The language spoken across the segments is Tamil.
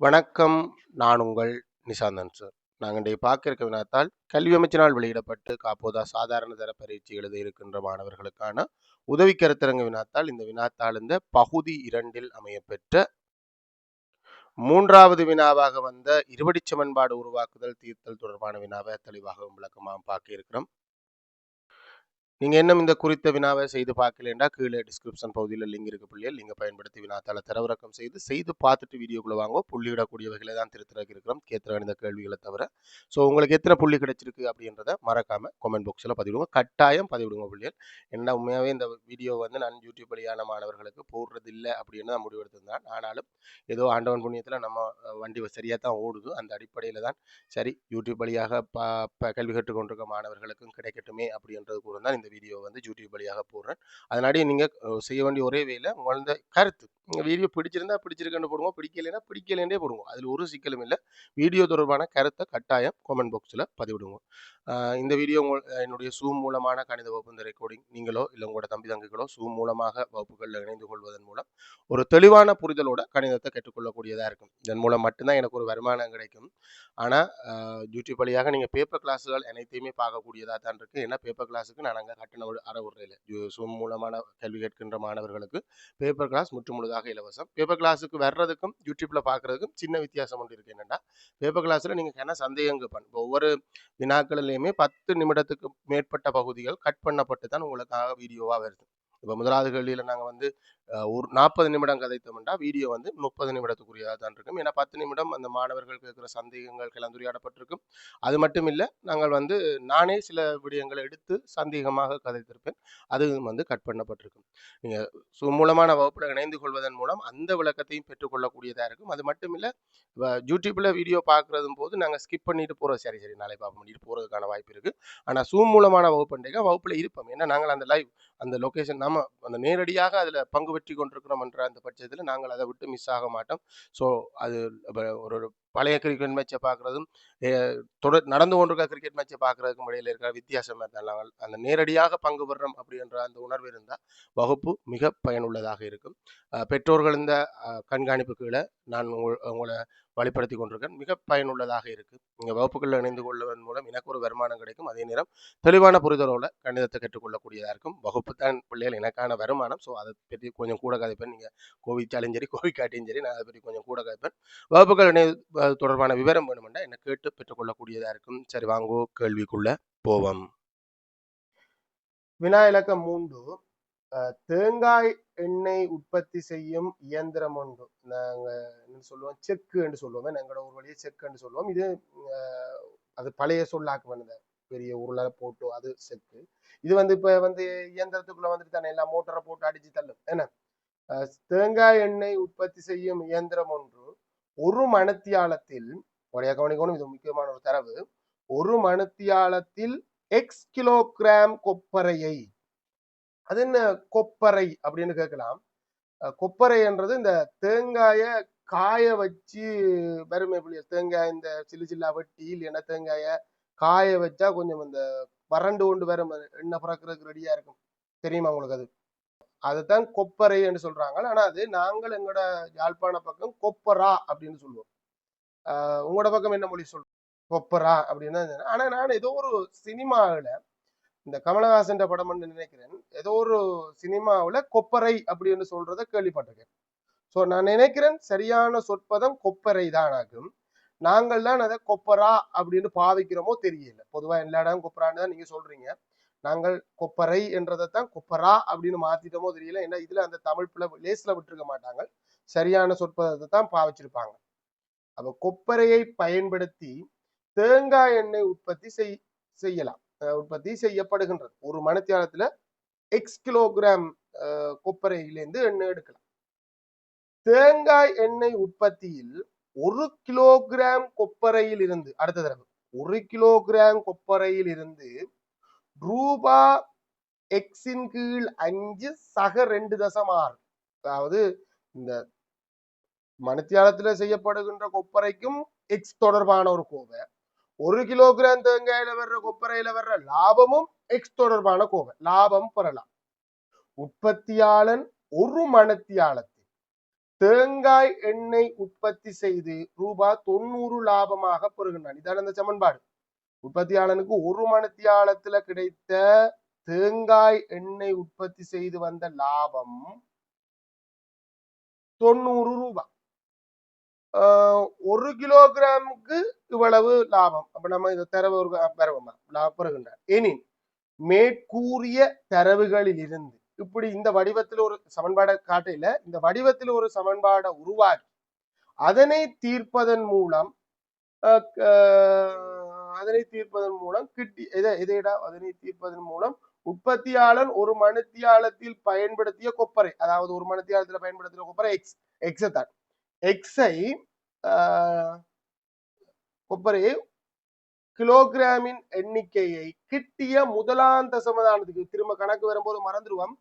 வணக்கம். நான் உங்கள் நிசாந்தன் சார். நாங்க இன்றைய பார்க்க இருக்க வினாத்தாள், கல்வி அமைச்சினால் வெளியிடப்பட்டு காப்போதா சாதாரண தர பரீட்சை எழுத இருக்கின்ற மாணவர்களுக்கான உதவி கருத்தரங்கு வினாத்தாள். இந்த வினாத்தாள் இந்த பகுதி 2ல் அமையப்பெற்ற 3வது வினாவாக வந்த இருபடிச் சமன்பாடு உருவாக்குதல், தீர்த்தல் தொடர்பான வினாவை தெளிவாகவும் விளக்கமாகவும் பார்க்க இருக்கிறோம். நீங்க இன்னும் இந்த குறித்த வினாவை செய்து பார்க்கலைன்னா கீழே டிஸ்கிரிப்ஷன் பகுதியில் லிங்க் இருக்கு பிள்ளைகள். லிங்கை பயன்படுத்தி வினாத்தாளை தரவிறக்கம் செய்து பார்த்துட்டு வீடியோக்குள்ள வாங்க. புள்ளியிடக்கூடிய வகையில தான் திருத்தறக்கு இருக்கிறோம், கேத்திர இந்த கேள்விகளை தவிர. ஸோ உங்களுக்கு எத்தனை புள்ளி கிடைச்சிருக்கு அப்படின்றத மறக்காம கமெண்ட் பாக்ஸில் பதிவிடுங்க. கட்டாயம் பதிவிடுங்க பிள்ளைகள். என்ன உண்மையாகவே இந்த வீடியோ வந்து நான் யூடியூப் வழியான மாணவர்களுக்கு போடுறது இல்லை அப்படின்னு தான் முடிவெடுத்திருந்தேன். ஆனாலும் ஏதோ ஆண்டவன் புண்ணியத்தில் நம்ம வண்டி சரியாக தான் ஓடுது. அந்த அடிப்படையில் தான் சரி யூடியூப் வழியாக கல்வி கற்றுக்கொண்டிருக்க மாணவர்களுக்கும் கிடைக்கட்டுமே அப்படின்றது கூட தான் இந்த வீடியோ வந்து யூடியூப் வழியாக போடுறேன். அதனாடி நீங்கள் செய்ய வேண்டிய ஒரே வேலை உங்களோட கருத்து. வீடியோ பிடிச்சிருந்தா பிடிச்சிருக்குன்னு போடுவோம், பிடிக்கலைன்னா பிடிக்கலைன்னே போடுவோம். அதில் ஒரு சிக்கலும் இல்லை. வீடியோ தொடர்பான கருத்தை கட்டாயம் கமெண்ட் பாக்ஸில் பதிவிடுவோம். இந்த வீடியோ என்னுடைய ஜூம் மூலமான கணித வகுப்பு இந்த ரெக்கார்டிங் நீங்களோ இல்லை உங்களோட தம்பி தங்கைகளோ ஜூம் மூலமாக வகுப்புகளில் இணைந்து கொள்வதன் மூலம் ஒரு தெளிவான புரிதலோட கணிதத்தை கற்றுக்கொள்ளக்கூடியதாக இருக்கும். இதன் மூலம் மட்டும்தான் எனக்கு ஒரு வருமானம் கிடைக்கும். ஆனால் யூடியூப் வழியாக நீங்கள் பேப்பர் கிளாஸுகள் அனைத்தையுமே பார்க்கக்கூடியதாக தான் இருக்குது. ஏன்னா பேப்பர் கிளாஸுக்கு நான் அங்கே கட்டணம் அறவுறையில் ஜூம் மூலமான கல்வி கேட்கின்ற மாணவர்களுக்கு பேப்பர் கிளாஸ் முற்றுமுழுதாக இலவசம். பேப்பர் கிளாஸுக்கு வர்றதுக்கும் யூடியூப்பில் பார்க்குறதுக்கும் சின்ன வித்தியாசம் ஒன்று இருக்குது. என்னென்னா பேப்பர் கிளாஸில் நீங்கள் என்ன சந்தேகம் கேட்பான். ஒவ்வொரு வினாக்களிலையுமே 10 நிமிடத்துக்கு மேற்பட்ட பகுதிகள் கட் பண்ணப்பட்டு தான் உங்களுக்காக வீடியோவாக வருது. இப்போ முதலாவது கேள்வியில் நாங்கள் வந்து ஒரு 40 நிமிடம் கதைத்தோம்னா வீடியோ வந்து 30 நிமிடத்துக்குரியதாக தான் இருக்கும். ஏன்னா 10 நிமிடம் அந்த மாணவர்கள் கேட்குற சந்தேகங்கள் கலந்துரையாடப்பட்டிருக்கும். அது மட்டும் இல்லை, நாங்கள் வந்து நானே சில விடயங்களை எடுத்து சந்தேகமாக கதைத்திருப்பேன். அதுவும் வந்து கட் பண்ணப்பட்டிருக்கும். நீங்கள் மூலமான வகுப்பில் இணைந்து கொள்வதன் மூலம் அந்த விளக்கத்தையும் பெற்றுக்கொள்ளக்கூடியதாக இருக்கும். அது மட்டும் இல்லை, யூடியூப்பில் வீடியோ பார்க்குறதும் போது நாங்கள் ஸ்கிப் பண்ணிட்டு போகிறோம். சரி நாளை பார்க்க முடியும் போகிறதுக்கான வாய்ப்பு இருக்குது. ஆனால் ஜூம் மூலமான வகுப்புகள் இருப்போம். ஏன்னா நாங்கள் அந்த லைவ் அந்த லொக்கேஷன் நம்ம அந்த நேரடியாக அதில் பங்கு பெற்றி கொண்டிருக்கிறோம் என்ற அந்த பட்சத்தில் நாங்கள் அதை விட்டு மிஸ் ஆக மாட்டோம். ஸோ அது ஒரு பழைய கிரிக்கெட் மேட்சை பார்க்குறதும் நடந்து கொண்டிருக்க கிரிக்கெட் மேட்சை பார்க்குறதுக்கும் இடையில இருக்கிற வித்தியாசம் நாங்கள் அந்த நேரடியாக பங்கு பெறுறோம் அப்படின்ற அந்த உணர்வு இருந்தால் வகுப்பு மிக பயனுள்ளதாக இருக்கும். பெற்றோர்கள் இந்த கண்காணிப்பு கீழே நான் உங்களை வழிப்படுத்தி கொண்டிருக்கேன். மிக பயனுள்ளதாக இருக்குது. நீங்கள் வகுப்புகளில் இணைந்து கொள்வதன் மூலம் எனக்கு ஒரு வருமானம் கிடைக்கும். அதே நேரம் தெளிவான புரிதலோட கணிதத்தை கற்றுக்கொள்ளக்கூடியதாக இருக்கும். வகுப்பு தான் பிள்ளைகள் எனக்கான வருமானம். ஸோ அதை பற்றி கொஞ்சம் கூட கதைப்பேன். நீங்கள் கோவிச்சாலும் சரி கோவிக்காட்டியும் சரி நான் அதை பற்றி கொஞ்சம் கூட கதைப்பேன். வகுப்புகள் தொடர்பான விவரம் வேணுமெண்டா என்னை கேட்டு பெற்றுக்கொள்ளக்கூடியதாக இருக்கும். சரி வாங்கோ கேள்விக்குள்ள போவோம். வினா இலக்கம் 3. தேங்காய் எண்ணெய் உற்பத்தி செய்யும் இயந்திரம் ஒன்று. நாங்கள் என்ன சொல்லுவோம், செக்கு என்று சொல்லுவோம். எங்களோட ஒரு வழியை செக்கு என்று சொல்லுவோம். இது அது பழைய சொல்லாக்கு வந்தது. பெரிய உருளை போட்டு அது செக்கு. இது வந்து இப்ப வந்து இயந்திரத்துக்குள்ள வந்துட்டு தானே எல்லாம் மோட்டரை போட்டு அடிச்சு தள்ளும். என்ன தேங்காய் எண்ணெய் உற்பத்தி செய்யும் இயந்திரம் ஒன்று ஒரு மணித்தியாலத்தில் கவனிக்கணும், இது முக்கியமான ஒரு தரவு. ஒரு மணித்தியாலத்தில் எக்ஸ் கிலோகிராம் கொப்பரையை, அது என்ன கொப்பரை அப்படின்னு கேட்கலாம். கொப்பரை என்றது இந்த தேங்காய காய வச்சு வறுமை புள்ளியல் தேங்காய் இந்த சில்லா வெட்டி இல்லைன்னா தேங்காய காய வச்சா கொஞ்சம் இந்த வறண்டு கொண்டு வரும் எண்ணெய் பிறக்கிறதுக்கு ரெடியா இருக்கும். தெரியுமா உங்களுக்கு? அதுதான் கொப்பரை என்று சொல்றாங்க. ஆனா அது நாங்கள் எங்களோட யாழ்ப்பாண பக்கம் கொப்பரா அப்படின்னு சொல்லுவோம். உங்களோட பக்கம் என்ன மொழி சொல்றோம்? கொப்பரா அப்படின்னு. ஆனா நான் ஏதோ ஒரு சினிமாவில இந்த கமலஹாசன் படம் நினைக்கிறேன், ஏதோ ஒரு சினிமாவில் கொப்பரை அப்படின்னு சொல்றத கேள்விப்பட்டிருக்கேன். ஸோ நான் நினைக்கிறேன் சரியான சொற்பதம் கொப்பரை தான் ஆகும். நாங்கள் தான் அதை கொப்பரா அப்படின்னு பாவிக்கிறோமோ தெரியல. பொதுவாக எல்லா இடம் கொப்பரான்னு தான் நீங்க சொல்றீங்க. நாங்கள் கொப்பரை என்றதைத்தான் கொப்பரா அப்படின்னு மாத்திட்டோமோ தெரியல. ஏன்னா இதுல அந்த தமிழ் பிள்ளை லேஸ்ல விட்டுருக்க மாட்டாங்க, சரியான சொற்பதத்தை தான் பாவிச்சிருப்பாங்க. அப்ப கொப்பரையை பயன்படுத்தி தேங்காய் எண்ணெய் உற்பத்தி செய்யலாம், உற்பத்தி செய்யப்படுகின்றது. ஒரு மணித்தியாலத்துல எக்ஸ் கிலோகிராம் கொப்பரையிலிருந்து எண்ணெய் எடுக்கலாம். தேங்காய் எண்ணெய் உற்பத்தியில் 1 கிலோகிராம் கொப்பரையில் இருந்து, அடுத்த தடவை 1 கிலோகிராம் கொப்பரையில் இருந்து ரூபா எக்ஸின் கீழ் 5 சக 2.6. அதாவது இந்த மணித்தியாலத்துல செய்யப்படுகின்ற கொப்பரைக்கும் எக்ஸ் தொடர்பான ஒரு கோவை, 1 கிலோகிராம் தேங்காயில வர்ற கொப்பரையில வர்ற லாபமும் எக்ஸ் தொடர்பான கோவை, லாபம் பெறலாம். உற்பத்தியாளன் ஒரு மணித்தியாலத்தில் தேங்காய் எண்ணெய் உற்பத்தி செய்து ரூபாய் 90 லாபமாக பெறுகின்றான். இதான் அந்த சமன்பாடு. உற்பத்தியாளனுக்கு ஒரு மணித்தியாலத்துல கிடைத்த தேங்காய் எண்ணெய் உற்பத்தி செய்து வந்த லாபம் 90 ரூபாய். 1 கிலோகிராமுக்கு இவ்வளவு லாபம். அப்ப நம்ம இதை தரவு பெறுவோமா பெறுகின்றார். எனின் மேற்கூறிய தரவுகளில் இருந்து இப்படி இந்த வடிவத்தில் ஒரு சமன்பாடை காட்டையில இந்த வடிவத்தில் ஒரு சமன்பாடை உருவாக்கி அதனை தீர்ப்பதன் மூலம் உற்பத்தியாளன் ஒரு மணித்தியாலத்தில் பயன்படுத்திய கொப்பரை, அதாவது ஒரு மணித்தியாலத்தில் பயன்படுத்திய கொப்பரை எக்ஸ் தான். எக்ஸை கொப்பரை கிலோகிராமின் எண்ணிக்கையை கிட்டிய முதலாம் தசமதானத்துக்கு திரும்ப கணக்கு வரும்போது மறந்துடுவோம்,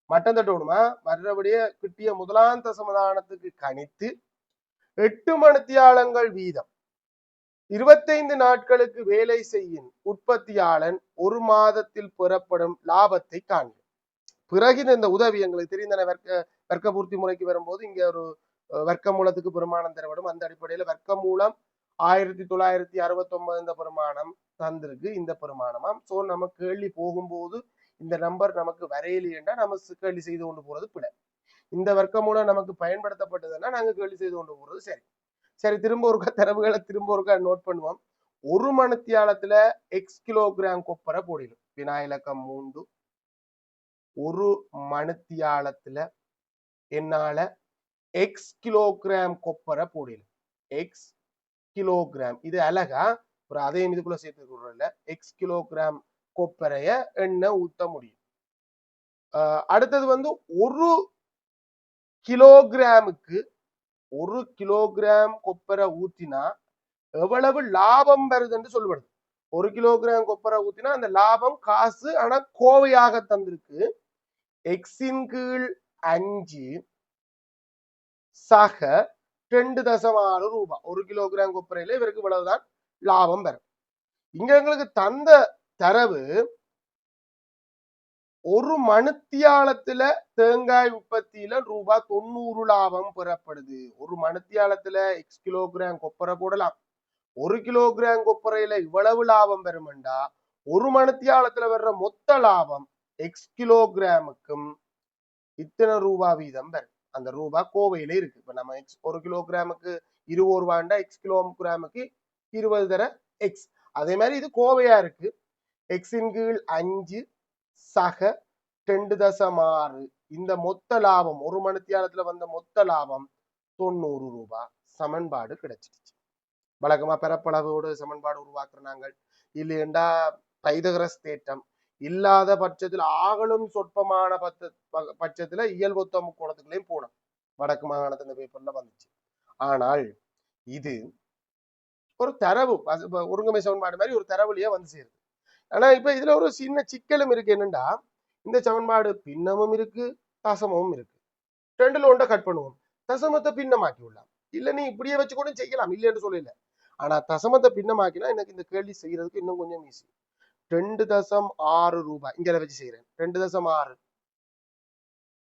மட்டம் தட்டணுமா, மற்றபடியே கிட்டிய முதலாம் தசமதானத்துக்கு கணித்து 8 மணித்தியாலங்கள் வீதம் 25 நாட்களுக்கு வேலை செய்யும் உற்பத்தியாளன் ஒரு மாதத்தில் பெறப்படும் லாபத்தை காண்க. பிறகு இந்த உதவி எங்களுக்கு தெரிந்த வர்க்க பூர்த்தி முறைக்கு வரும்போது இங்க ஒரு வர்க்க மூலத்துக்கு பெருமானம் தரப்படும். அந்த அடிப்படையில வர்க்க மூலம் 1969 இந்த பெருமானம் தந்திருக்கு. இந்த பெருமானமாம். சோ நம்ம கேள்வி போகும்போது இந்த நம்பர் நமக்கு வரையிலேண்டா நம்ம கேள்வி செய்து கொண்டு போறது பிழை. இந்த வர்க்க மூலம் நமக்கு பயன்படுத்தப்பட்டதுன்னா நாங்க கேள்வி செய்து கொண்டு போறது சரி. சரி, திரும்ப ஒருக்கா தரவுகளை திரும்ப ஒருக்கா நோட் பண்ணுவோம். ஒரு மணித்தியாலத்துல எக்ஸ் கிலோகிராம் கொப்பரை போடிடும். வினா இலக்கம் 3. ஒரு மணித்தியாலத்துல என்னால எக்ஸ் கிலோகிராம் கொப்பரை போடிடும். எக்ஸ் கிலோகிராம் இது அழகா ஒரு அதையும் இதுக்குள்ள சேர்த்து எக்ஸ் கிலோகிராம் கொப்பரைய எண்ணெய் ஊத்த முடியும். அடுத்தது ஒரு கிலோகிராமுக்கு 1 கிலோகிராம் கொப்பரை ஊத்தினா எவ்வளவு லாபம் வருதுன்னு சொல்லப்படுது. 1 கிலோகிராம் கொப்பரை ஊத்தினா அந்த லாபம் காசு, ஆனா கோவையாக தந்திருக்கு. எக்ஸின் கீழ் 5 சக 2.6 ரூபாய். 1 கிலோகிராம் கொப்பரையில இவருக்கு இவ்வளவுதான் லாபம் பெறும். இங்க எங்களுக்கு தந்த தரவு ஒரு மணித்தியாலத்துல தேங்காய் உற்பத்தியில ரூபாய் 90 லாபம் பெறப்படுது. ஒரு மணித்தியாலத்துல எக்ஸ் கிலோகிராம் கொப்பரை போடலாம். 1 கிலோகிராம் கொப்பரையில இவ்வளவு லாபம் பெறுமெண்டா ஒரு மணித்தியாலத்துல வர்ற மொத்த லாபம் எக்ஸ் கிலோகிராமுக்கும் இத்தனை ரூபாய் வீதம் பெறும். அந்த ரூபாய் கோவையில இருக்கு. இப்ப நம்ம ஒரு கிலோகிராமுக்கு 20 ரூபாண்டா எக்ஸ் கிலோகிராமுக்கு 20 தர எக்ஸ். அதே மாதிரி இது கோவையா இருக்கு. எக்ஸின் கீழ் 5 சக 2.6 இந்த மொத்த லாபம் ஒரு மணித்தியாலத்துல வந்த மொத்த லாபம் 90 ரூபாய். சமன்பாடு கிடைச்சிடுச்சு. வழக்கமா பெறப்பளவோடு சமன்பாடு உருவாக்குறாங்க. இல்லையண்டா பைதகரஸ் தேற்றம் இல்லாத பட்சத்தில் ஆகலும் சொற்பமான பட்சத்துல இயல்பொத்த முக்கோணத்துக்குள்ளேயும் போனோம். வடக்கு மாகாணத்தின் பேப்பர்ல வந்துச்சு. ஆனால் இது ஒரு தரவு ஒருங்கமை சமன்பாடு மாதிரி ஒரு தரவுலயே வந்து சேருது. ஆனா இப்ப இதுல ஒரு சின்ன சிக்கலும் இருக்கு. என்னண்டா இந்த சமன்பாடு பின்னமும் இருக்கு, தசமமும் இருக்கு. ரெண்டுல ஒன்றை கட் பண்ணுவோம். தசமத்தை பின்னமாக்கி விடலாம். இல்ல நீ இப்படியே வச்சு கூட செய்யலாம், இல்லைன்னு சொல்லல. ஆனா தசமத்தை பின்னமாக்கினா எனக்கு இந்த கேள்வி செய்யறதுக்கு இன்னும் கொஞ்சம் ஈஸி. 2.6 ரூபாய் இங்க வச்சு செய்யறேன். 2.6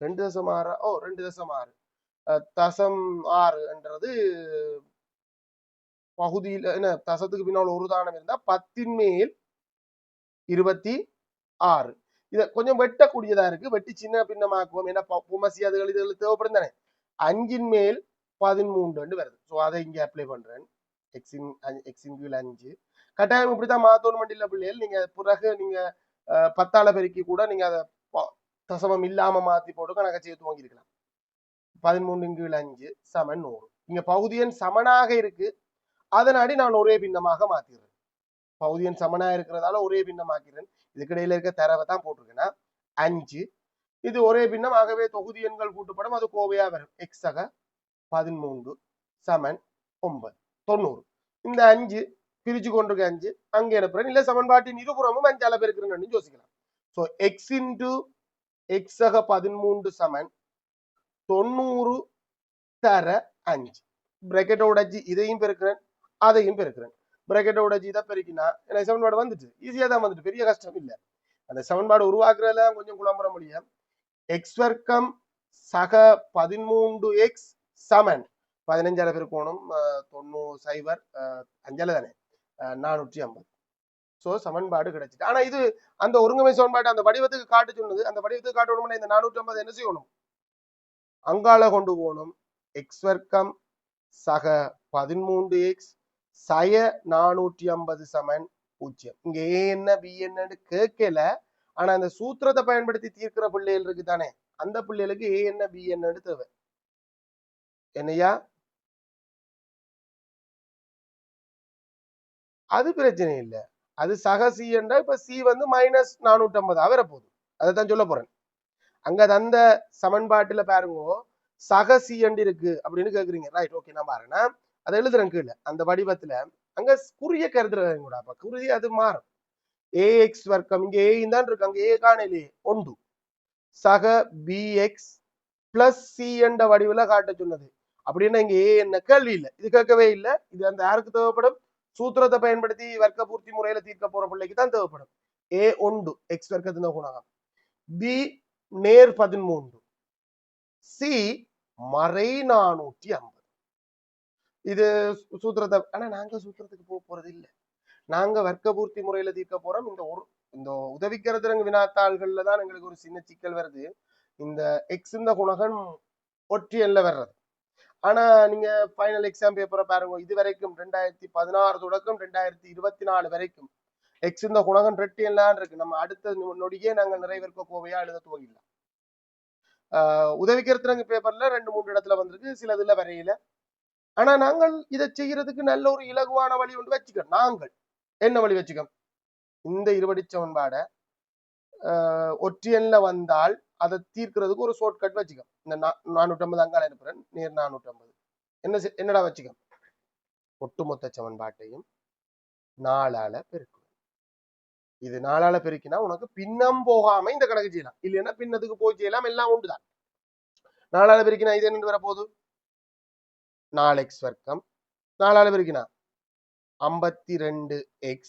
2.6 தசம் 6ன்றது பகுதியில் என்ன தசத்துக்கு பின்னால் ஒரு தானம் இருந்தா 10 மேல் 26. இத கொஞ்சம் வெட்டக்கூடியதா இருக்கு. வெட்டி சின்ன பின்னமாக்குவோம். ஏன்னா புமசி அதுகள் இதுகள் தேவைப்படும் தானே. 5 மேல் 13 வருது. ஸோ அதை இங்க அப்ளை பண்றேன். எக்ஸின் கீழ் 5 கட்டாயம் இப்படித்தான் மாத்தணும் மண்டியில பிள்ளைகள். நீங்க பிறகு நீங்க 10ஆல பெருக்கி கூட நீங்க அதை தசமம் இல்லாம மாத்தி போட்டு கணக்க சேர்த்து வாங்கிருக்கலாம். 13 கீழ் 5 சமன் 100. இங்க பகுதியன் சமனாக இருக்கு. அதனாடி நான் ஒரே பின்னமாக மாத்திடுறேன். பகுதியன் சமனா இருக்கிறதால ஒரே பின்னமாக்கிறேன். இதுக்கிடையில இருக்க தரவை தான் போட்டிருக்கேன்னா 5 இது ஒரே பின்னம். ஆகவே தொகுதி எண்கள் கூட்டுப்படும். அது கோவையா வரும். எக்ஸக 13 சமன் 9 90. இந்த 5 பிரிச்சு கொண்டிருக்க 5 அங்கே அனுப்புறேன். இல்ல சமன்பாட்டின் இருபுறமும் 5ஆல பெருக்கிறேன்னு யோசிக்கலாம். ஸோ எக்ஸ் இன்டு எக்ஸக 13 சமன் 90 தர 5. பிராக்கெட்டை உடைச்சு இதையும் பெருக்கிறேன், அதையும் பெருக்கிறேன். பிராக்கெட்டை உடைச்சு இதை பெருக்கினா எனக்கு சமன்பாடு வந்துட்டு ஈஸியா தான் வந்துட்டு, பெரிய கஷ்டம் இல்லை. அந்த சமன்பாடு உருவாக்குறதுல கொஞ்சம் குழம்புற முடியும். எக்ஸ் வர்க்கம் சக 13x சமன் 15 பெருக்கோணம் 90 5 தானே 450. சோ சமன்பாடு கிடைச்சிட்டு. ஆனா இது அந்த ஒருங்கமை சமன்பாடு அந்த வடிவத்துக்கு காட்டு சொன்னது. அந்த வடிவத்துக்கு காட்டணும்னா இந்த 450 என்ன செய்யணும்? அங்கால கொண்டு போகணும். எக்ஸ் வர்க்கம் சக 13x சய 450 சமன் 0. இங்க ஏ என்ன பி என்னன்னு கேட்கல. ஆனா அந்த சூத்திரத்தை பயன்படுத்தி தீர்க்கிற பிள்ளைகள் இருக்கு தானே, அந்த பிள்ளைகளுக்கு ஏ என்ன பி என்னன்னு தேவை. என்னையா அது பிரச்சனை இல்லை. அது சக சி என்றா இப்ப சி வந்து மைனஸ் 450 வரப்போகுது. அதைத்தான் சொல்ல போறேன். அங்க அந்த சமன்பாட்டுல பாருங்க சக சி என்று இருக்கு அப்படின்னு கேக்குறீங்க. ரைட், ஓகே, நான் பாருன்னா அதை எழுதுறேன் கீழே அந்த வடிவத்துல. அங்க குறிய கருதுறேன் கூட. அப்ப குறிய அது மாறும். ஏஎக்ஸ் வர்க்கம் இங்க ஏ தான் இருக்கு, அங்க ஏ காணலே ஒன்று சக பிஎக்ஸ் பிளஸ் சி என்ற வடிவுல காட்ட சொன்னது. அப்படின்னா இங்க ஏ என்ன கேள்வி இல்லை, இது கேட்கவே இல்லை. இது அந்த யாருக்கு தேவைப்படும்? சூத்திரத்தை பயன்படுத்தி வர்க்க பூர்த்தி முறையில தீர்க்க போற பிள்ளைக்கு தான் தேவைப்படும். ஏ ஒன்று எக்ஸ் வர்க்கத்தின் குணகம், பி நேர் 13, சி மறை 450. இது சூத்திரத்தை. ஆனா நாங்க சூத்திரத்துக்கு போக போறது இல்லை. நாங்க வர்க்க பூர்த்தி முறையில தீர்க்க போறோம். இந்த உதவிக்கருத்திரங்க வினாத்தாள்கள்ல தான் எங்களுக்கு ஒரு சின்ன சிக்கல் வருது. இந்த எக்ஸ் இந்த குணகம் ஒற்றியல்ல வர்றது. ஆனா நீங்க ஃபைனல் எக்ஸாம் பேப்பரை பாருங்க, இது வரைக்கும் 2016 தொடக்கம் 2024 வரைக்கும் எக்ஸ் இந்த குணகம் ரெட்டியெல்லாம் இருக்கு. நம்ம அடுத்த நொடியே நாங்க நிறைவேற்க கோவையா எழுத துவங்கிடலாம். உதவிக்கருத்திரங்க பேப்பர்ல 2-3 இடத்துல வந்திருக்கு, சில இதுல வரையில. ஆனா நாங்கள் இதை செய்யறதுக்கு நல்ல ஒரு இலகுவான வழி ஒன்று வச்சுக்கோம். நாங்கள் என்ன வழி வச்சுக்கோம்? இந்த இருபடி சமன்பாடை ஒற்றியல்ல வந்தால் அதை தீர்க்கிறதுக்கு ஒரு ஷார்ட் கட் வச்சுக்கோம். இந்த 450 அங்கால அனுப்புறேன், நேர் 450 என்னடா வச்சுக்கோம்? ஒட்டுமொத்த சமன்பாட்டையும் 4ஆல பெருக்கும். இது 4ஆல பெருக்கினா உனக்கு பின்னம் போகாம இந்த கணக்கு செய்யலாம். இல்லைன்னா பின்னத்துக்கு போய் செய்யலாம், எல்லாம் உண்டுதான். 4ஆல பெருக்கினா இது என்ன வரப்போகுது? 4x வர்க்கம் 4ஆல பெருக்கினா 52x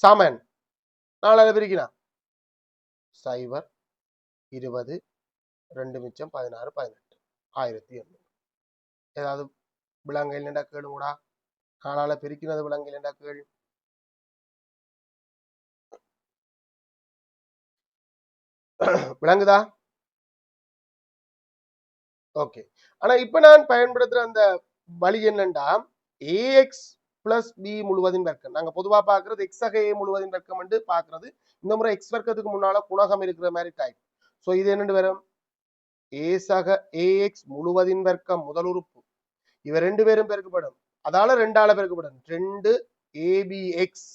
சமன் 4ஆல பெருக்கினா 0 20 2 மிச்சம் 16 18 1800. ஏதாவது விலங்கையில் நின்றா கேளுங்கூடா. 4ஆல பெருக்கினது விலங்கையில் நின்றா கேளு. விளங்குதா? ஓகே. ஆனா இப்ப நான் பயன்படுத்துற அந்த வழி என்னண்டா, ஏஎக்ஸ் பிளஸ் பி முழுவதின் வர்க்கம். நாங்க பொதுவா பாக்குறது எக்ஸ் சக ஏ முழுவதின் வர்க்கம் என்று பாக்குறது. இந்த முறை எக்ஸ் வர்க்கத்துக்கு முன்னால குணகம் இருக்கிற மாதிரி டைப். சோ இது என்னண்டு வரும்? ஏ சக ஏஎக்ஸ் முழுவதின் வர்க்கம் முதல் உறுப்பு. இவ ரெண்டு பேரும் பெருக்கப்படும், அதால 2ஆல பெருக்கப்படும். 2 ஏபிஎக்ஸ்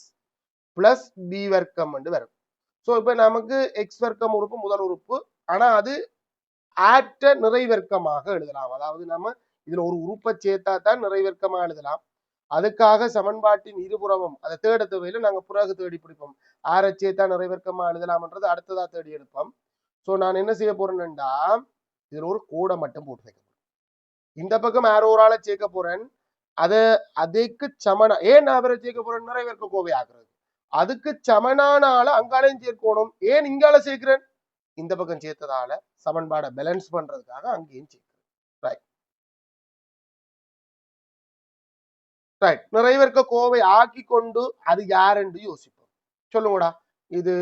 பிளஸ் பி வர்க்கம் என்று வரும். சோ இப்ப நமக்கு எக்ஸ் வர்க்கம் உறுப்பு முதல் உறுப்பு. ஆனா அது ஆற்ற நிறைவர்க்கமாக எழுதலாம். அதாவது நம்ம இதுல ஒரு உறுப்பை சேர்த்தா தான் நிறைவர்க்கமா எழுதலாம். அதுக்காக சமன்பாட்டின் இருபுறமும் அதை தேட தேவையில நாங்க பிறகு தேடி பிடிப்போம். ஆரை சேர்த்தா நிறைவர்க்கமா எழுதலாம்ன்றது அடுத்ததா தேடி எடுப்போம். சோ நான் என்ன செய்ய போறேன்னா, இதுல ஒரு கோடை மட்டும் போட்டு வைக்க போறேன். இந்த பக்கம் ஆரோ ஒரு ஆளை சேர்க்க போறேன். அதுக்கு சமனா ஏன் நான் அவரை சேர்க்க போறேன்? நிறைவேற்க கோவை ஆக்குறது. அதுக்கு சமனான ஆளை அங்காலையும் சேர்க்கணும். ஏன் இங்கால சேர்க்கிறேன்? இந்த பக்கம் சேர்த்ததால சமன்பாடை பேலன்ஸ் பண்றதுக்காக அங்கேயும் சேர்க்கிறேன். ரைட், நிறைவேற்க கோவை ஆக்கி கொண்டு அது யார் என்று யோசிப்போம். சொல்லுங்கடா, இது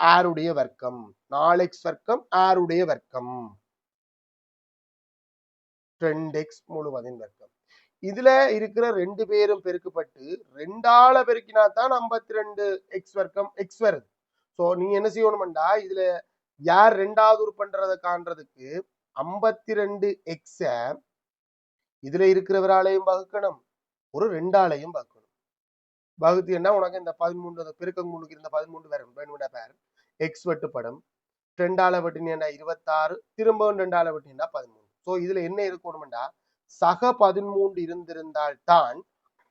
ஆருடைய வர்க்கம், 4x வர்க்கம் ஆருடைய வர்க்கம், 2x முழுவதின் வர்க்கம். இதுல இருக்கிற ரெண்டு பேரும் பெருக்கப்பட்டு 2ஆல பெருக்கினா தான் 52x வர்க்கம் x வருது. சோ நீ என்ன செய்யணும்டா, இதுல யார் 2ஆவது உறுப்புன்றதை காண்றதுக்கு 52x இதுல இருக்கிறவராலையும் வகுக்கணும், ஒரு 2ஆலையும் வகுக்கணும். வகுத்தீங்கன்னா உனக்கு இந்த 13 பெருக்கம் முன்னுக்கு இருந்த 13 வரும். பேர் எக்ஸ் வெட்டுப்படும். 2ஆல வெட்டினா 26, திரும்பவும் 2ஆல வெட்டினா 13. சோ இதுல என்ன இருக்கணும்டா, சக 13 இருந்திருந்தால் தான்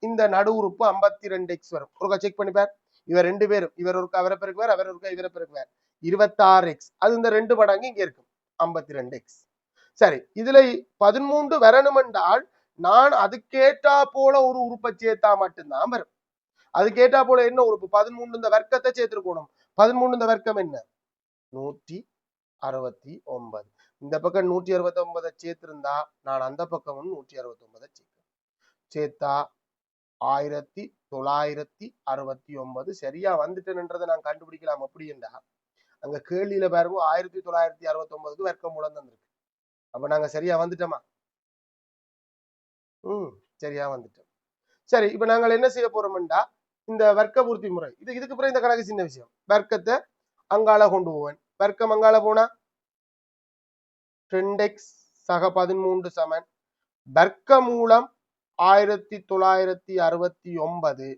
இந்த நடு உறுப்பு 52x வரும். ஒருக்கா செக் பண்ணி பார். இவர் ரெண்டு பேரும், இவர் ஒரு அவரை பெருக்குவார், அவர் ஒரு இவரை பெருக்குவார், 26x. அது இந்த 2 மடங்கு இங்க இருக்கும் 52x. சரி, இதுல 13 வரணும் என்றால் நான் அதுக்கேற்றா போல ஒரு உறுப்பை சேர்த்தா மட்டும்தான் வரும். அதுக்கேற்றா போல என்ன உறுப்பு? 13 இந்த வர்க்கத்தை சேர்த்திருக்கணும். 13 இந்த வர்க்கம் என்ன? 169. இந்த பக்கம் 169 சேர்த்திருந்தா நான் அந்த பக்கமும் 169 சேர்த்தா 1969 சரியா வந்துட்டேன்றதை நான் கண்டுபிடிக்கலாம். அப்படி என்றா அங்க கேள்வியில பாருங்க 1969க்கு வர்க்கமூலம் தந்திருக்கு. அப்ப நாங்க சரியா வந்துட்டோமா? சரியா வந்துட்டோம். சரி, இப்ப நாங்கள் என்ன செய்ய போறோம்டா இந்த வர்க்க பூர்த்தி முறை இதுக்கு பிறகு இந்த கணக்கு சின்ன விஷயம். வர்க்கத்தை அங்கால கொண்டு போவேன். வர்க்கம் அங்கால போனா 2x சக 13 சமன் வர்க்கமூலம் 1969.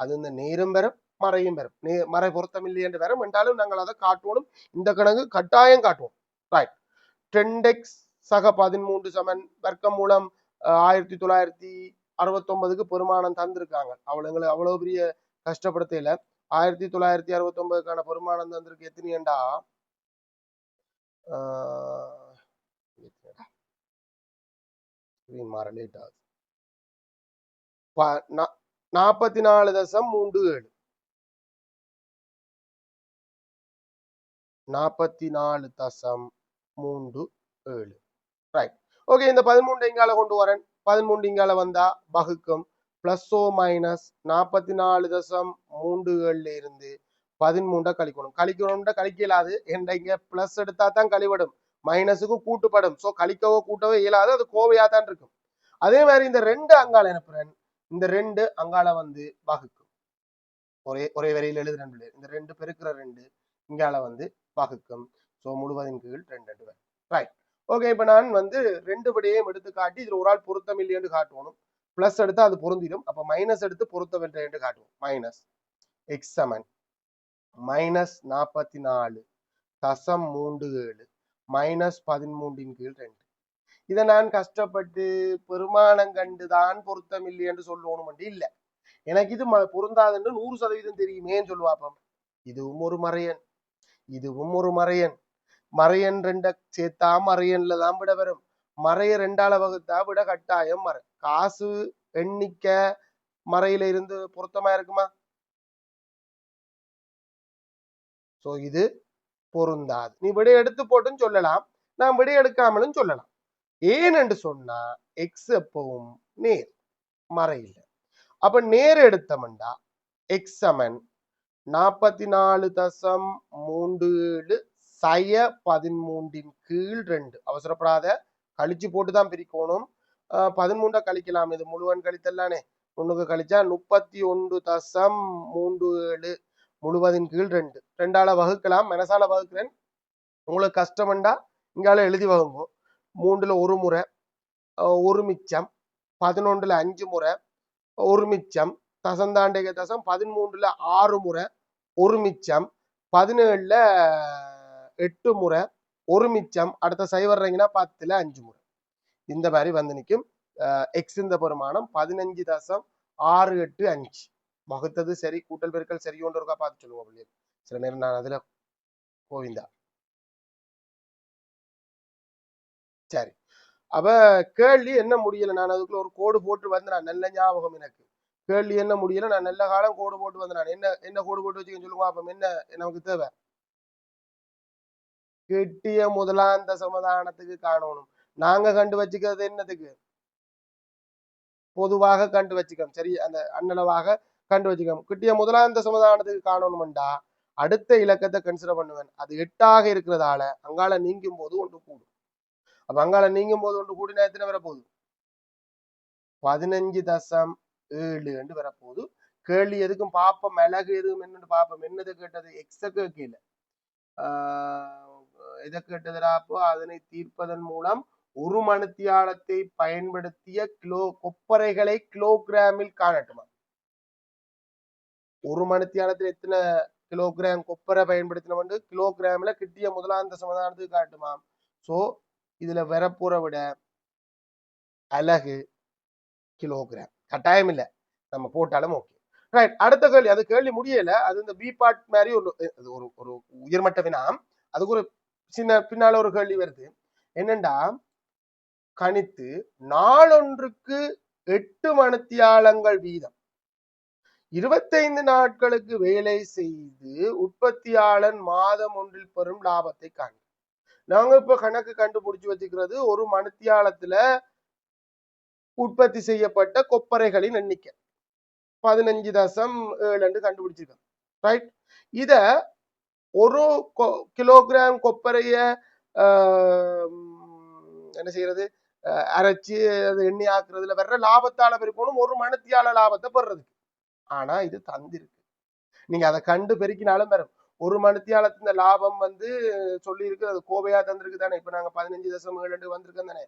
அது இந்த நேரும் பெறும் மறையும் பெறும். மறை பொருத்தம் இல்லை என்று வரும் என்றாலும் நாங்கள் அதை காட்டுவோம். இந்த கணக்கு கட்டாயம் காட்டுவோம். ரைட். 10x சக 13 சமன் வர்க்கமூலம் 1969க்கு பெருமானம் தந்திருக்காங்க. எங்களுக்கு அவ்வளவு பெரிய கஷ்டப்படுத்தல. 1969க்கான பெருமானம் தந்திருக்கு. எத்தனைண்டா 44.37 44.37. ரைட். ஓகே, இந்த 13 இங்கால கொண்டு வரேன். 13 இங்கால வந்தா வகுக்கும் பிளஸ் ஓ மைனஸ் 44.37 இருந்து 13 கழிக்கணும். கழிக்கலாது. இங்க பிளஸ் எடுத்தா தான் கழிவிடும், மைனஸுக்கு கூட்டுப்படும். சோ கழிக்கவோ கூட்டவோ இயலாது, அது கோவையா தான் இருக்கும். அதே மாதிரி இந்த 2 அங்கால அனுப்புறேன். இந்த 2 அங்கால வந்து வகுக்கும். ஒரே வரையில் எழுதுறேன். இந்த 2 பெருக்கிற 2 இங்கால வந்து வகுக்கும். சோ முழுவதின் கீழ் 2 ரைட். ஓகே, இப்ப நான் வந்து 2 விடையையும் எடுத்து காட்டி இதுல ஒரு ஆள் பொருத்தம் இல்லைன்னு காட்டணும். பிளஸ் எடுத்தா அது பொருந்திடும். அப்ப மைனஸ் எடுத்து பொருத்தம் என்று காட்டுவோம். மைனஸ் எக்ஸ் சமன் மைனஸ் 44.37 மைனஸ் 13 கீழ் 2. இதை நான் கஷ்டப்பட்டு பெருமானம் கண்டுதான் பொருத்தம் இல்லை என்று சொல்லணும் இல்ல. எனக்கு இது பொருந்தாது என்று 100% தெரியுமேன்னு சொல்லுவாப்பம். இதுவும் ஒரு மறையன், இதுவும் ஒரு மறையன். மறையன் 2 சேர்த்தா மறையன்ல தான் விட வரும். மறைய 2ஆல வகுத்தா விட கட்டாயம் மறை. காசு எண்ணிக்க மறையில இருந்து பொருத்தமா இருக்குமா? சோ இது பொருந்தாது. நீ விடை எடுத்து போட்டுன்னு சொல்லலாம், நான் விடை எடுக்காமலும் சொல்லலாம். ஏன் என்று சொன்னா எக்ஸ் எப்பவும் நேர், மறை இல்லை. அப்ப நேர் எடுத்தோம்டா எக்ஸ் சமன் 44.37 சய 13 கீழ் 2. அவசரப்படாத, கழிச்சு போட்டுதான் பிரிக்கணும். 13 கழிக்கலாம். இது முழுவன் கழித்தல்லானே. 1க்கு கழிச்சா 31.37 முழுவதின் கீழ் 2. 2ஆல வகுக்கலாம். மனசால வகுக்கிறேன். உங்களுக்கு கஷ்டம்டா இங்கால எழுதி வகுங்க. 3ல ஒரு முறை ஒரு மிச்சம், 11ல 5 முறை ஒரு மிச்சம், தசந்தாண்டக தசம் 13ல 6 முறை ஒரு மிச்சம், 17ல 8 முறை ஒரு மிச்சம், அடுத்த சைவர்றீங்கன்னா 10ல 5 முறை. இந்த மாதிரி வந்து நிற்கும். எக்ஸ் இந்த பெருமானம் 15.685. வகுத்தது சரி, கூட்டல் பெருக்கல் சரி ஒன்று இருக்கா பார்த்து சொல்லுவோம். சில நேரம் நான் அதுல கோவிந்தா. சரி, அப்ப கேள்வி என்ன முடியல, நான் அதுக்குள்ள ஒரு கோடு போட்டு வந்தேன். நல்ல ஞாபகம் எனக்கு. கேள்வி என்ன முடியல, நான் நல்ல காலம் கோடு போட்டு வந்தேன். என்ன கோடு போட்டு வச்சுக்கன்னு சொல்லுங்க. அப்ப என்ன நமக்கு தேவை? கிட்டிய முதலாந்த சமாதானத்துக்கு காணணும். நாங்க கண்டு வச்சுக்கிறது என்னதுக்கு? பொதுவாக கண்டு வச்சுக்கோம். சரி, அந்த அன்னளவாக கண்டு வச்சுக்கோம். கிட்டிய முதலாந்த சமாதானத்துக்கு காணணும்டா அடுத்த இலக்கத்தை கன்சிடர் பண்ணுவேன். அது 8ஆக இருக்கிறதால அங்கால நீங்கும் போது ஒன்று கூடும். அப்ப அங்கால நீங்கும் போது ஒன்று கூடினா எத்தனை வரப்போகுது? 15.7 என்று வரப்போகுது. கேள்வி எதுக்கும் பாப்பம், மிளகு எதுவும் என்னன்னு பாப்போம். என்னது கேட்டது? எக்ஸக்கு கீழே எதை கேட்டதுடாப்போ அதனை தீர்ப்பதன் மூலம் ஒரு மணித்தியாலத்தை பயன்படுத்திய கொப்பரைகளை கிலோகிராமில் காணட்டுமா? ஒரு மணித்தியாலத்தில் எத்தனை கிலோகிராம் கொப்பரை பயன்படுத்தினோம் கிலோகிராம்ல கிட்டிய முதலாந்த சமாதானத்துக்கு காட்டுமா? சோ இதுல வரப்போற விட அலகு கிலோகிராம். கட்டாயம் இல்லை, நம்ம போட்டாலும் ஓகே. ரைட். அடுத்த கேள்வி, அது கேள்வி முடியல. அது இந்த பி பார்ட் மாதிரி ஒரு உயர்மட்ட வினா. அதுக்கு ஒரு சின்ன பின்னால ஒரு கேள்வி வருது. என்னண்டா கணித்து நாளொன்றுக்கு 8 மணித்தியாலங்கள் வீதம் 25 நாட்களுக்கு வேலை செய்து உற்பத்தியாளன் மாதம் ஒன்றில் பெறும் லாபத்தை காண. நாங்க இப்ப கணக்கு கண்டுபிடிச்சு வச்சுக்கிறது ஒரு மணித்தியாலத்துல உற்பத்தி செய்யப்பட்ட கொப்பரைகளின் எண்ணிக்கை 15.7 கண்டுபிடிச்சிருக்கோம். ரைட். இத ஒரு கிலோகிராம் கொப்பரைய என்ன செய்யறது, அரைச்சு அது எண்ணெய் ஆக்குறதுல வர்ற லாபத்தால பெருக்கணும் ஒரு மணித்தியால லாபத்தை பெறுறதுக்கு. ஆனா இது தந்திருக்கு, நீங்க அதை கண்டு பெருக்கினாலும் வரும். ஒரு மணித்தியாலத்தின் லாபம் வந்து சொல்லி இருக்கு, அது கோவையா தந்திருக்கு தானே. இப்ப நாங்க 15.7 வந்திருக்கோம் தானே,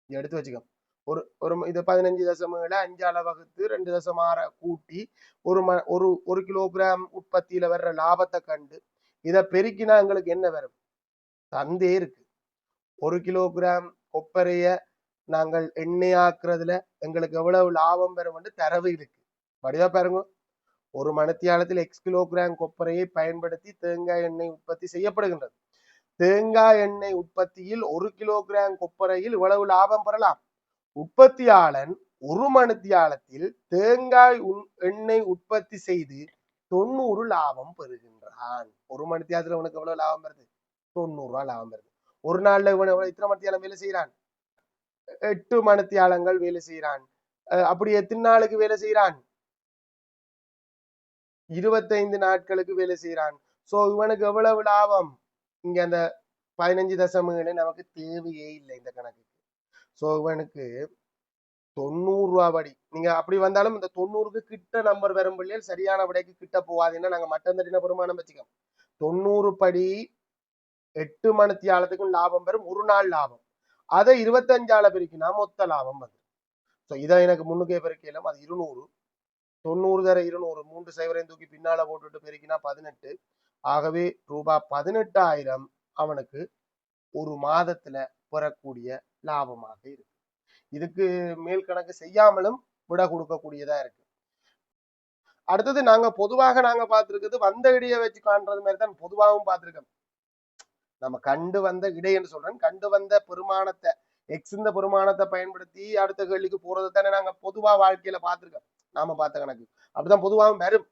எடுத்து வச்சுக்கோம். ஒரு இது 15.7 5ஆல வகுத்து 2.6 கூட்டி ஒரு கிலோகிராம் உற்பத்தியில வர்ற லாபத்தை கண்டு இதை பெருக்கினா எங்களுக்கு என்ன வரும்? தந்தே இருக்கு. ஒரு கிலோகிராம் கொப்பரைய நாங்கள் எண்ணெயாக்குறதுல எங்களுக்கு எவ்வளவு லாபம் பெறும் என்று தரவு இருக்கு. வடிவா பாருங்க. ஒரு மணித்தியாலத்தில் எக்ஸ் கிலோகிராம் கொப்பரையை பயன்படுத்தி தேங்காய் எண்ணெய் உற்பத்தி செய்யப்படுகின்றது. தேங்காய் எண்ணெய் உற்பத்தியில் ஒரு கிலோகிராம் கொப்பரையில் இவ்வளவு லாபம் பெறலாம். உற்பத்தியாளன் ஒரு மணித்தியாலத்தில் தேங்காய் எண்ணெய் உற்பத்தி செய்து 90 லாபம் பெறுகின்றான். ஒரு மணித்தியாலத்துல உனக்கு எவ்வளவு லாபம் வருது? 90 ரூபாய் லாபம் வருது. ஒரு நாள்ல இவன் இத்தனை மணித்தியாலம் வேலை செய்யறான்? 8 மணித்தியாலங்கள் வேலை செய்யறான். அப்படி எத்தனை நாளுக்கு வேலை செய்யறான்? 25 நாட்களுக்கு வேலை செய்யறான். சோ இவனுக்கு எவ்வளவு லாபம்? இங்க அந்த 15.7 நமக்கு தேவையே இல்லை இந்த கணக்குக்கு. சோ இவனுக்கு 90 ரூபா படி நீங்க அப்படி வந்தாலும் இந்த 90க்கு கிட்ட நம்பர் வரும் பிள்ளைகள் சரியான விடைக்கு கிட்ட போகாதுன்னா நாங்க மட்டம் தட்டின பெருமானம் வச்சுக்கோம். 90 படி 8 மணித்தியாலத்துக்கும் லாபம் பெறும் ஒரு நாள் லாபம். அதை 25ஆல பெருக்கினா மொத்த லாபம் வந்து. ஸோ இதை எனக்கு முன்னுக்கே பெருக்கலாம். அது 200. 90 தர 200 3 சைவரையும் தூக்கி பின்னால போட்டுட்டு பெருக்கினா 18. ஆகவே ரூபாய் 18,000 அவனுக்கு ஒரு மாதத்துல பெறக்கூடிய லாபமாக இருக்கு. இதுக்கு மேல் கணக்கு செய்யாமலும் விட கொடுக்கக்கூடியதா இருக்கு. அடுத்தது நாங்க பொதுவாக பார்த்திருக்கிறது வந்த இடையை வச்சு காண்றது மாதிரி தான் பொதுவாகவும் பார்த்திருக்கோம். நம்ம கண்டு வந்த இடை என்று சொல்றேன், கண்டு வந்த பெருமானத்தை எக்ஸ் இந்த பெருமானத்தை பயன்படுத்தி அடுத்த கேள்விக்கு போறது தானே நாங்க பொதுவா வாழ்க்கையில பார்த்திருக்கோம். நாம பார்த்த கணக்கு அப்படிதான் பொதுவாகவும் வரும்.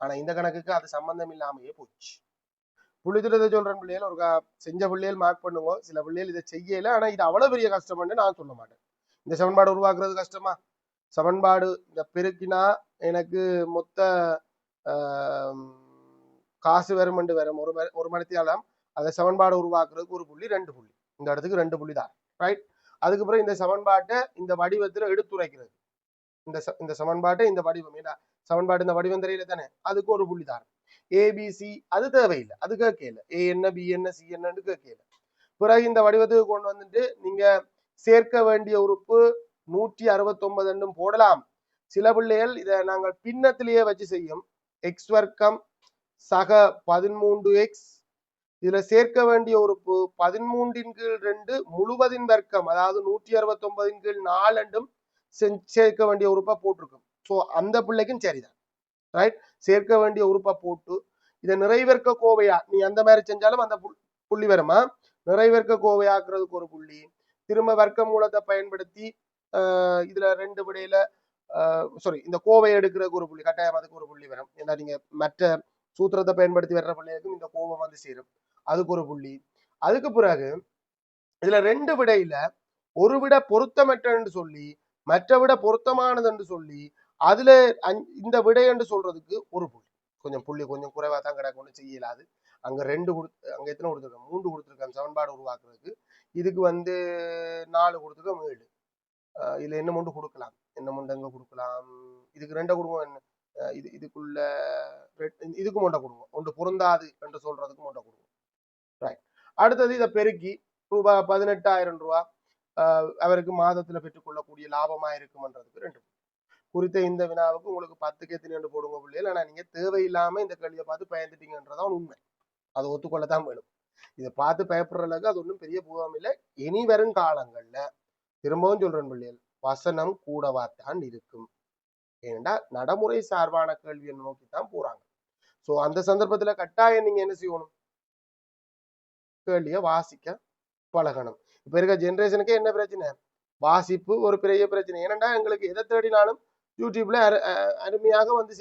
ஆனா இந்த கணக்குக்கு அது சம்பந்தம் இல்லாமையே போச்சு. புள்ளித்துறதை சொல்றேன் பிள்ளைகள், ஒரு செஞ்ச பிள்ளைகள் மார்க் பண்ணுவோம். சில பிள்ளைகள் இதை செய்யல, ஆனா இது அவ்வளவு பெரிய கஷ்டம்னு நான் சொல்ல மாட்டேன். இந்த சமன்பாடு உருவாக்குறது கஷ்டமா? சமன்பாடு இந்த பெருக்கினா எனக்கு மொத்த காசு வருமென்று வரும் ஒரு மணித்தியாலம். அதை சமன்பாடு உருவாக்குறதுக்கு ஒரு புள்ளி 2 புள்ளி, இந்த இடத்துக்கு 2 புள்ளி தான். ரைட். அதுக்கப்புறம் இந்த சமன்பாட்டை இந்த வடிவத்துல எடுத்துரைக்கிறது. இந்த சமன்பாட்டை இந்த வடிவம், ஏன்னா சமன்பாடு இந்த வடிவம் தெரியல தானே, அதுக்கு ஒரு புள்ளி தான். ஏபிசி அது தேவையில்லை, அது கேட்கல. ஏ என்ன பி என்ன சி என்னன்னு கேட்கல. பிறகு இந்த வடிவத்துக்கு கொண்டு வந்துட்டு நீங்க சேர்க்க வேண்டிய உறுப்பு 169 போடலாம். சில பிள்ளைகள் இதை நாங்கள் பின்னத்திலேயே வச்சு செய்யும். எக்ஸ் வர்க்கம் சக 13x, இதுல சேர்க்க வேண்டிய உறுப்பு 13/2 முழுவதின் வர்க்கம், அதாவது 169/4 என்றும் சேர்க்க வேண்டிய உறுப்பை போட்டிருக்கும். ஸோ அந்த பிள்ளைக்கும் சரிதான். ரைட். சேர்க்க வேண்டிய உறுப்பை போட்டு இதை நிறைவேற்க கோவையா நீ அந்த மாதிரி செஞ்சாலும் அந்த புள்ளி வருமா? நிறைவேற்க கோவையாக்குறதுக்கு ஒரு புள்ளி, திரும்ப வர்க்க மூலத்தை பயன்படுத்தி இதுல 2 விடையில இந்த கோவை எடுக்கிறதுக்கு ஒரு புள்ளி, கட்டாயம் அதுக்கு ஒரு புள்ளி வரும். ஏன்னா நீங்க மற்ற சூத்திரத்தை பயன்படுத்தி வர்ற பிள்ளைகளுக்கும் இந்த கோபம் வந்து சேரும், அதுக்கு ஒரு புள்ளி. அதுக்கு பிறகு இதுல 2 விடையில ஒரு விட பொருத்தமற்ற சொல்லி மற்ற விட பொருத்தமானது என்று சொல்லி அதுல இந்த விடை என்று சொல்றதுக்கு ஒரு புள்ளி. கொஞ்சம் குறைவா தான் கிடக்கு, ஒன்றும் செய்யலாது. அங்க 2 அங்க எத்தனை கொடுத்துருக்கோம்? 3 கொடுத்துருக்கோம் சமன்பாடு உருவாக்குறதுக்கு. இதுக்கு 4 கொடுத்துருக்கோம், 7. இதுல என்ன மூன்று கொடுக்கலாம், என்ன மூன்று எங்க கொடுக்கலாம்? இதுக்கு 2 கொடுங்க, இதுக்குள்ள இதுக்கு மூட்டை கொடுங்க, ஒன்று பொருந்தாது என்று சொல்றதுக்கு மூட்டை கொடுங்க. ரைட். அடுத்தது இதை பெருக்கி ரூபாய் 18,000 ரூபாய் அவருக்கு மாதத்துல பெற்றுக்கொள்ளக்கூடிய லாபமா இருக்கும்ன்றதுக்கு 2. குறித்த இந்த வினாவுக்கு உங்களுக்கு 10க்கு எத்தனை போடுங்க பிள்ளைகள். ஆனா நீங்க தேவையில்லாம இந்த கேள்வியை பார்த்து பயந்துட்டீங்கன்றதான் உண்மை, அதை ஒத்துக்கொள்ளத்தான் வேணும். இதை பார்த்து பயப்படுற அளவுக்கு அது ஒன்றும் பெரிய பூவம் இல்லை. இனி வரும் காலங்கள்ல திரும்பவும் சொல்றேன் பிள்ளைகள், வசனம் கூடவாத்தான் இருக்கும். ஏன்னா நடைமுறை சார்பான கேள்வியை நோக்கித்தான் போறாங்க. சோ அந்த சந்தர்ப்பத்துல கட்டாயம் நீங்க என்ன செய்யணும்? கேள்வியை வாசிக்க பழகணும். இப்ப இருக்க ஜெனரேஷனுக்கு என்ன பிரச்சனை? வாசிப்பு ஒரு பெரிய பிரச்சனை. ஏனென்றா எங்களுக்கு எதை தேடினாலும் யூடியூப்ல அருமையாக வந்து